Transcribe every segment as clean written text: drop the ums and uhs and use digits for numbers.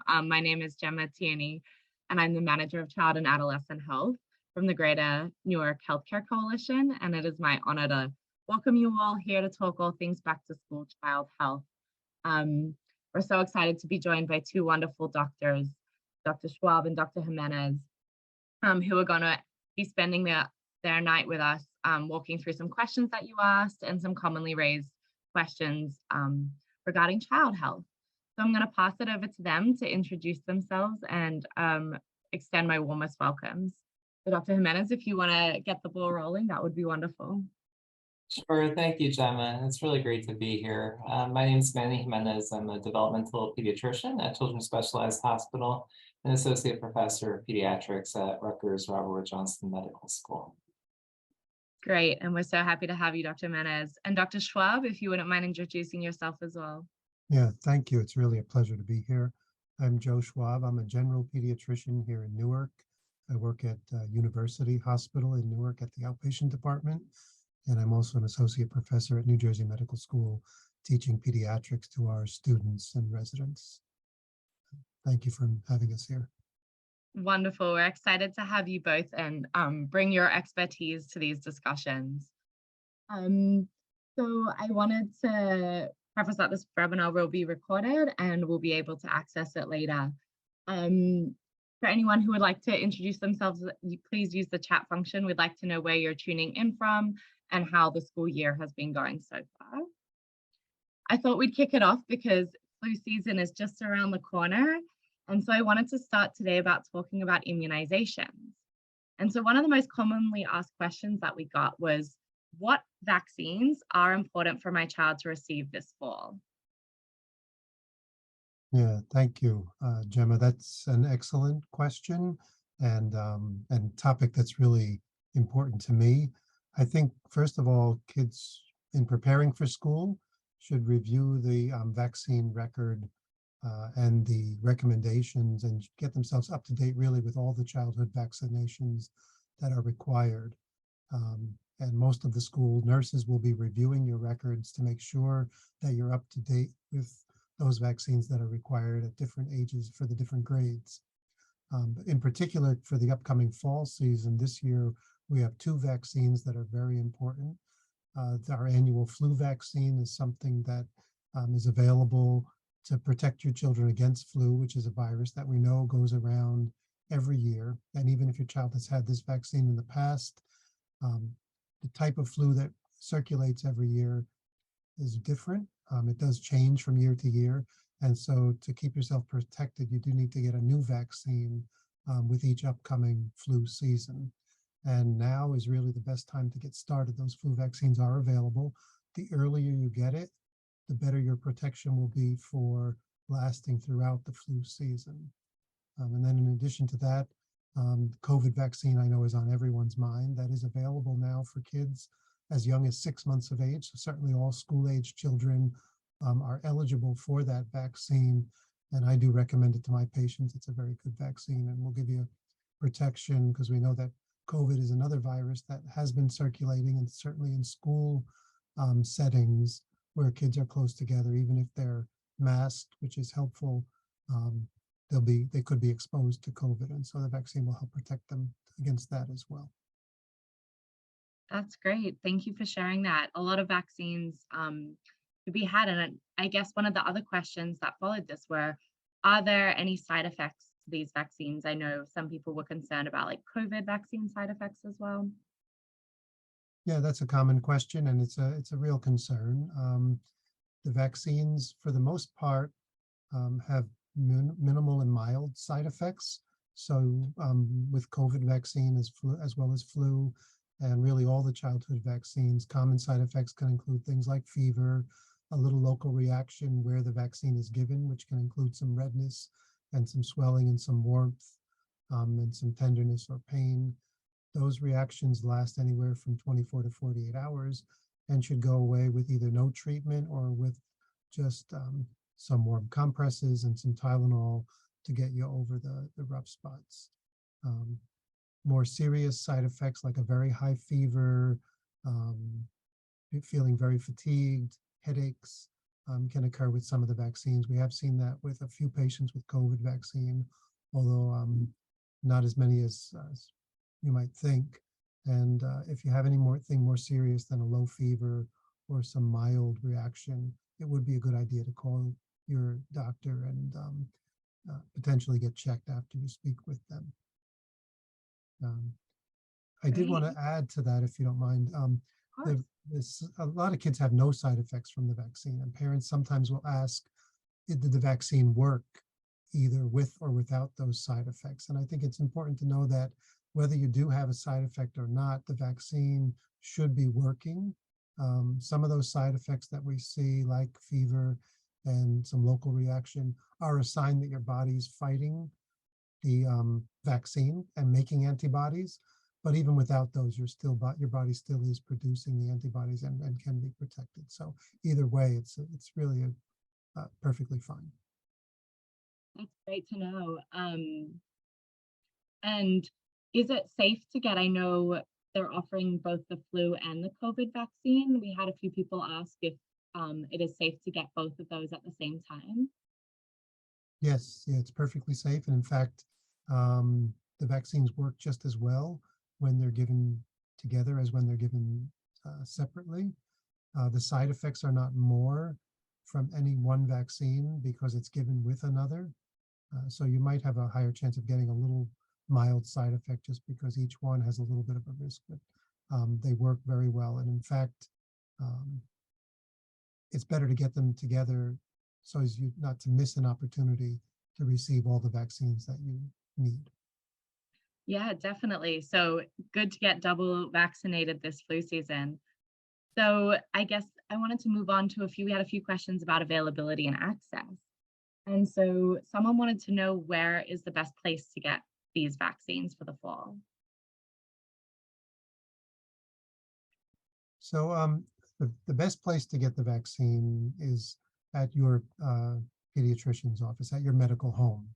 My name is Gemma Tierney, and I'm the Manager of Child and Adolescent Health from the Greater Newark Healthcare Coalition. And it is my honor to welcome you all here to talk all things back to school child health. Um, we're so excited to be joined by two wonderful doctors, Dr. Schwab and Dr. Jimenez, who are going to be spending their night with us, walking through some questions that you asked and some commonly raised questions regarding child health. So I'm going to pass it over to them to introduce themselves and extend my warmest welcomes. So Dr. Jimenez, if you want to get the ball rolling, that would be wonderful. Sure. Thank you, Gemma. It's really great to be here. My name is Manny Jimenez. I'm a developmental pediatrician at Children's Specialized Hospital and associate professor of pediatrics at Rutgers Robert Wood Johnson Medical School. Great. And we're so happy to have you, Dr. Jimenez. And Dr. Schwab, if you wouldn't mind introducing yourself as well. Yeah, thank you. It's really a pleasure to be here. I'm Joe Schwab. I'm a general pediatrician here in Newark. I work at University Hospital in Newark at the outpatient department. And I'm also an associate professor at New Jersey Medical School, teaching pediatrics to our students and residents. Thank you for having us here. Wonderful. We're excited to have you both and bring your expertise to these discussions. So I wanted to preface that this webinar will be recorded and we'll be able to access it later. For anyone who would like to introduce themselves, please use the chat function. We'd like to know where you're tuning in from and how the school year has been going so far. I thought we'd kick it off because flu season is just around the corner. And so I wanted to start today about talking about immunizations. And so one of the most commonly asked questions that we got was, what vaccines are important for my child to receive this fall? Yeah, thank you, Gemma. That's an excellent question and topic that's really important to me. I think, first of all, kids in preparing for school should review the vaccine record and the recommendations and get themselves up to date really with all the childhood vaccinations that are required. And most of the school nurses will be reviewing your records to make sure that you're up to date with those vaccines that are required at different ages for the different grades. In particular, for the upcoming fall season this year, we have two vaccines that are very important. Our annual flu vaccine is something that is available to protect your children against flu, which is a virus that we know goes around every year. And even if your child has had this vaccine in the past, the type of flu that circulates every year is different. It does change from year to year. And so to keep yourself protected, you do need to get a new vaccine with each upcoming flu season. And now is really the best time to get started. Those flu vaccines are available. The earlier you get it, the better your protection will be for lasting throughout the flu season. And then in addition to that, COVID vaccine I know is on everyone's mind. That is available now for kids as young as 6 months of age. So certainly all school-age children are eligible for that vaccine. And I do recommend it to my patients. It's a very good vaccine and will give you protection because we know that COVID is another virus that has been circulating, and certainly in school settings where kids are close together, even if they're masked, which is helpful, they could be exposed to COVID. And so the vaccine will help protect them against that as well. That's great. Thank you for sharing that. A lot of vaccines to be had. And I guess one of the other questions that followed this were, are there any side effects to these vaccines? I know some people were concerned about like COVID vaccine side effects as well. Yeah, that's a common question, and it's a real concern. The vaccines, for the most part, have minimal and mild side effects. So with COVID vaccine as well as flu, and really all the childhood vaccines, common side effects can include things like fever, a little local reaction where the vaccine is given, which can include some redness and some swelling and some warmth and some tenderness or pain. Those reactions last anywhere from 24 to 48 hours and should go away with either no treatment or with just some warm compresses and some Tylenol to get you over the rough spots. More serious side effects like a very high fever, feeling very fatigued, headaches, can occur with some of the vaccines. We have seen that with a few patients with COVID vaccine, although not as many as you might think. And if you have anything more serious than a low fever or some mild reaction, it would be a good idea to call your doctor and potentially get checked after you speak with them. I did want to add to that, if you don't mind. A lot of kids have no side effects from the vaccine, and parents sometimes will ask, did the vaccine work either with or without those side effects? And I think it's important to know that whether you do have a side effect or not, the vaccine should be working. Some of those side effects that we see, like fever and some local reaction, are a sign that your body's fighting the vaccine and making antibodies. But even without those, your body still is producing the antibodies and can be protected. So either way, it's really perfectly fine. That's great to know. And is it safe to get? I know they're offering both the flu and the COVID vaccine. We had a few people ask if it is safe to get both of those at the same time. Yes, yeah, it's perfectly safe. And in fact, the vaccines work just as well when they're given together as when they're given separately. The side effects are not more from any one vaccine because it's given with another. So you might have a higher chance of getting a little mild side effect just because each one has a little bit of a risk, but they work very well. And in fact, it's better to get them together so as you not to miss an opportunity to receive all the vaccines that you need. Yeah, definitely. So good to get double vaccinated this flu season. So I guess I wanted to move on to we had a few questions about availability and access. And so someone wanted to know, where is the best place to get these vaccines for the fall? So the best place to get the vaccine is at your pediatrician's office, at your medical home.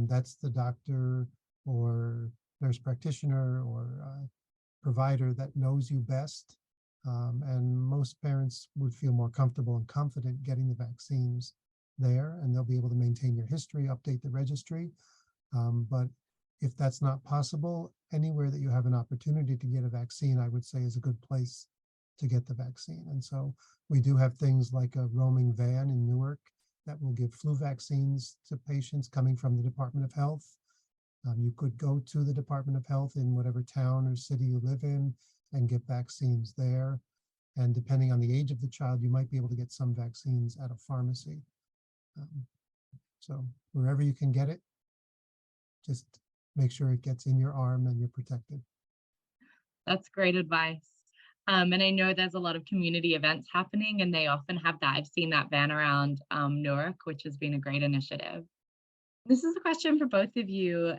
That's the doctor or nurse practitioner or provider that knows you best. And most parents would feel more comfortable and confident getting the vaccines there, and they'll be able to maintain your history, update the registry. But if that's not possible, anywhere that you have an opportunity to get a vaccine, I would say is a good place to get the vaccine. And so we do have things like a roaming van in Newark that will give flu vaccines to patients coming from the Department of Health. You could go to the Department of Health in whatever town or city you live in and get vaccines there. And depending on the age of the child, you might be able to get some vaccines at a pharmacy. So wherever you can get it, just make sure it gets in your arm and you're protected. That's great advice. And I know there's a lot of community events happening, and they often have that. I've seen that van around Newark, which has been a great initiative. This is a question for both of you.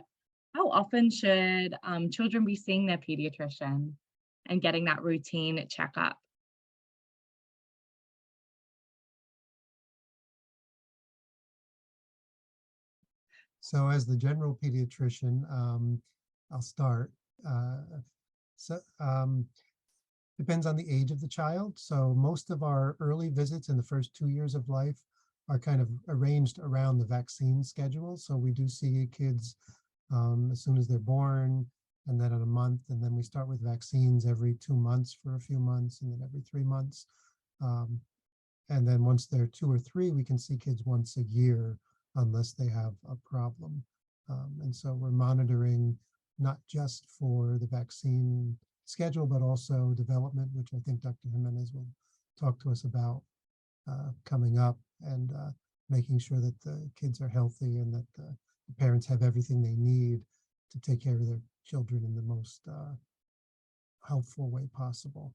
How often should children be seeing their pediatrician and getting that routine checkup? So as the general pediatrician, I'll start. Depends on the age of the child. So most of our early visits in the first 2 years of life are kind of arranged around the vaccine schedule. So we do see kids as soon as they're born, and then at a month, and then we start with vaccines every 2 months for a few months, and then every 3 months. And then once they're 2 or 3, we can see kids once a year unless they have a problem. And so we're monitoring not just for the vaccine schedule, but also development, which I think Dr. Jimenez will talk to us about coming up, and making sure that the kids are healthy and that the parents have everything they need to take care of their children in the most helpful way possible.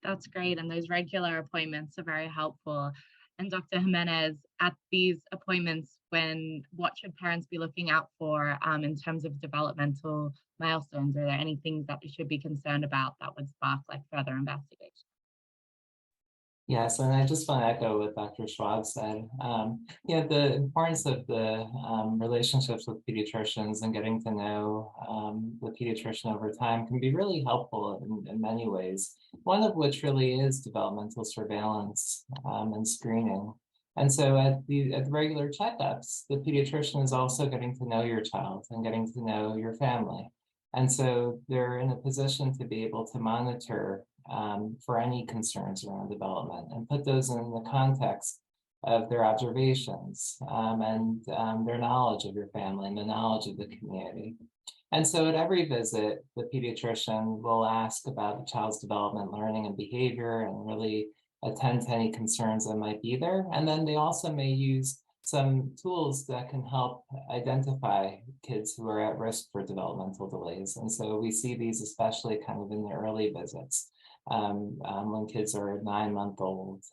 That's great. And those regular appointments are very helpful. And Dr. Jimenez, at these appointments, what should parents be looking out for in terms of developmental milestones? Are there any things that they should be concerned about that would spark like further investigation? Yes, and I just want to echo what Dr. Schwab said. The importance of the relationships with pediatricians and getting to know the pediatrician over time can be really helpful in many ways. One of which really is developmental surveillance and screening. And so at the regular checkups, the pediatrician is also getting to know your child and getting to know your family. And so they're in a position to be able to monitor for any concerns around development and put those in the context of their observations and their knowledge of your family and the knowledge of the community. And so at every visit, the pediatrician will ask about the child's development, learning, and behavior, and really attend to any concerns that might be there. And then they also may use some tools that can help identify kids who are at risk for developmental delays. And so we see these especially kind of in the early visits. When kids are 9-month-old,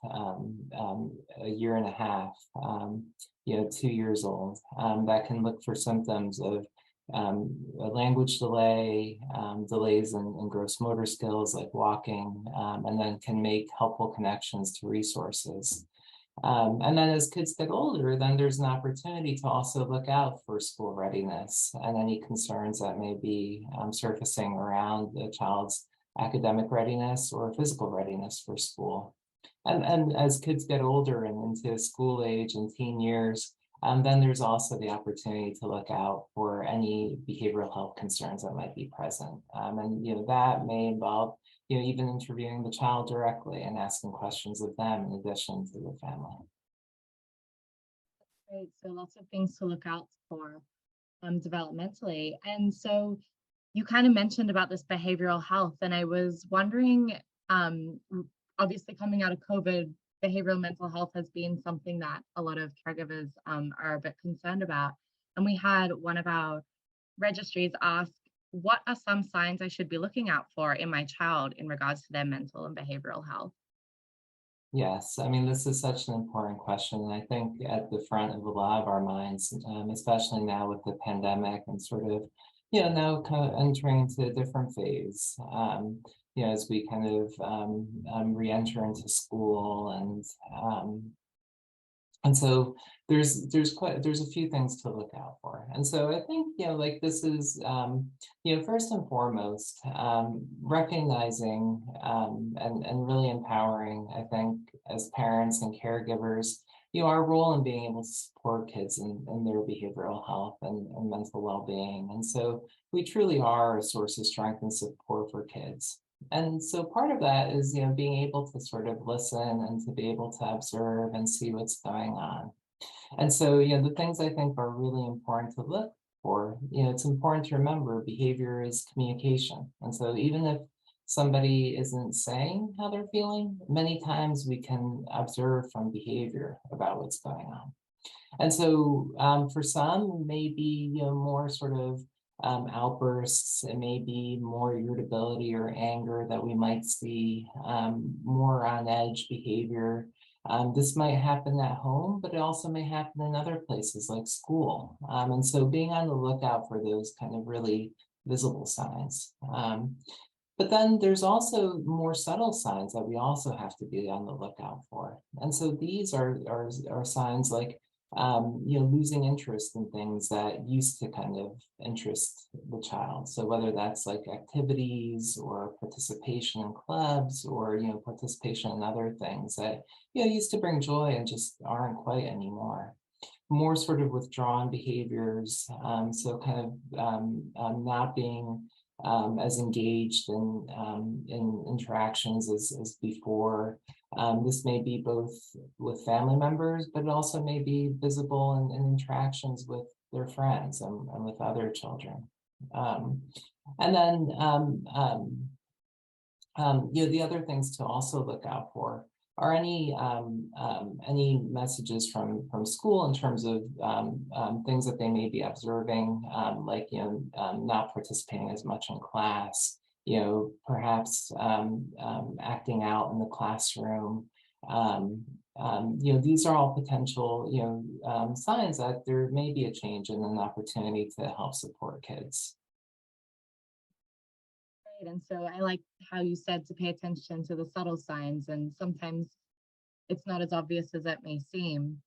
a year and a half, 2 years old, that can look for symptoms of a language delay, delays in gross motor skills like walking, and then can make helpful connections to resources. And then as kids get older, then there's an opportunity to also look out for school readiness and any concerns that may be surfacing around the child's academic readiness or physical readiness for school. And as kids get older and into school age and teen years, then there's also the opportunity to look out for any behavioral health concerns that might be present. And that may involve even interviewing the child directly and asking questions of them in addition to the family. Great. So lots of things to look out for developmentally. And so you kind of mentioned about this behavioral health, and I was wondering, obviously coming out of COVID, behavioral mental health has been something that a lot of caregivers are a bit concerned about. And we had one of our registries ask, what are some signs I should be looking out for in my child in regards to their mental and behavioral health? Yes, I mean, this is such an important question. And I think at the front of a lot of our minds, especially now with the pandemic and sort of, now kind of entering into a different phase, as we kind of re-enter into school and so there's a few things to look out for. And so I think, like this is, first and foremost, recognizing and really empowering, I think, as parents and caregivers, our role in being able to support kids in their behavioral health and mental well-being. And so we truly are a source of strength and support for kids. And so part of that is, being able to sort of listen and to be able to observe and see what's going on. And so, the things I think are really important to look for, it's important to remember behavior is communication. And so even if somebody isn't saying how they're feeling, many times we can observe from behavior about what's going on. And so for some, maybe more sort of outbursts, it may be more irritability or anger that we might see, more on edge behavior. This might happen at home, but it also may happen in other places like school. And so being on the lookout for those kind of really visible signs. But then there's also more subtle signs that we also have to be on the lookout for. And so these are signs like losing interest in things that used to kind of interest the child. So whether that's like activities or participation in clubs or, participation in other things that, used to bring joy and just aren't quite anymore. More sort of withdrawn behaviors. So kind of not being as engaged in interactions as before. This may be both with family members, but it also may be visible in interactions with their friends and with other children. And then, the other things to also look out for are any messages from school in terms of things that they may be observing, like not participating as much in class, perhaps acting out in the classroom. These are all potential signs that there may be a change and an opportunity to help support kids. And so I like how you said to pay attention to the subtle signs, and sometimes it's not as obvious as it may seem.